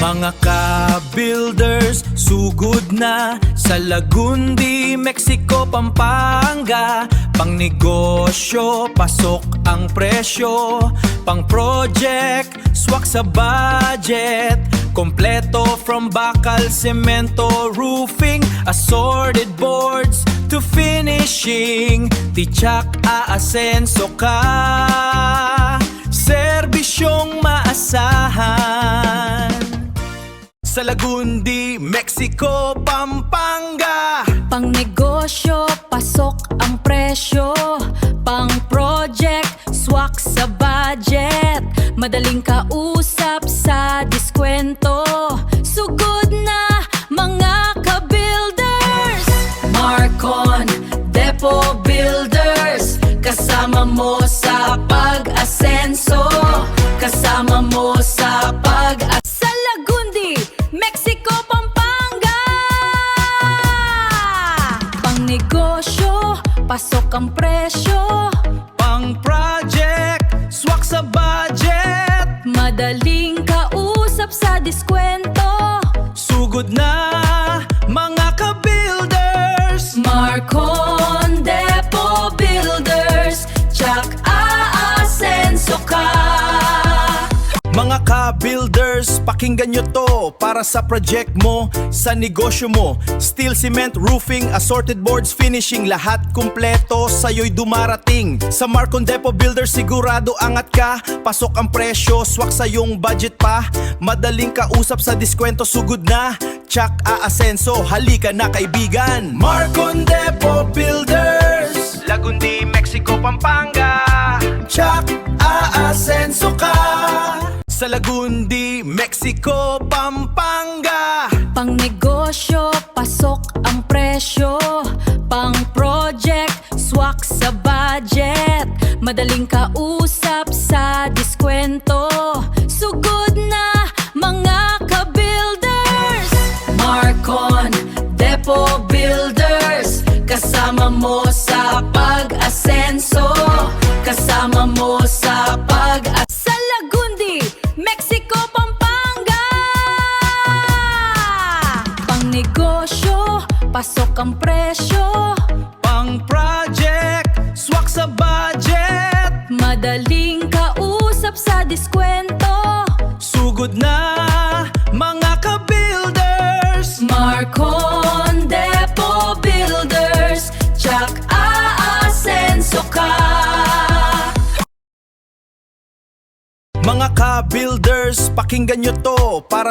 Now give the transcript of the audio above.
Mga ka-builders, sugod na sa Lagundi, Mexico, Pampanga. Pang negosyo, pasok ang presyo. Pang project, swak sa budget. Kompleto from bakal, semento, roofing, assorted boards to finishing. Tichak aasenso ka, serbisyong maasahan. Sa Lagundi, Mexico, Pampanga. Pang negosyo, pasok ang presyo. Pang project, swak sa budget. Madaling kausap sa diskwento. Sugod na mga ka-builders. Marcon, Depo Builders. Kasama mo sa pag-asenso. Kasama mo sa pag-asenso. Sa Lagundi, Mexico, Pampanga. Pang negosyo, pasok ang presyo. Pang project, swak sa budget. Madaling kausap sa diskwento. Sugod na mga ka-builders. Marcon, Depo Builders. Tsak aasenso ka. Mga ka-builders, pakinggan nyo to. Para sa project mo, sa negosyo mo. Steel, cement, roofing, assorted boards, finishing. Lahat kumpleto, sa'yo'y dumarating. Sa Marcon Depo Builders, sigurado angat ka. Pasok ang presyo, swak sa iyong budget pa. Madaling kausap sa diskwento, sugod na. Tsak aasenso, halika na kaibigan. Marcon Depo Builders, Lagundi, Mexico, Pampanga. Tsak aasenso ka. Sa Lagundi, Mexico, Pampanga. Pang negosyo, pasok ang presyo. Pang project, swak sa budget. Madaling kausap sa diskwento. Sugod na mga ka-builders. Marcon, Depo Builders. Kasama mo sa pag-asenso. Kasama mo sa pag-asenso. Sa Lagundi, Mexico, Pampanga. Pang negosyo, pasok ang presyo. Pang project, swak sa budget. Madaling kausap sa diskwento. Sugod na mga ka-builders. Marcon, Depo Builders. Tsak aasenso ka. Mga ka-builders, pakinggan nyo to. Para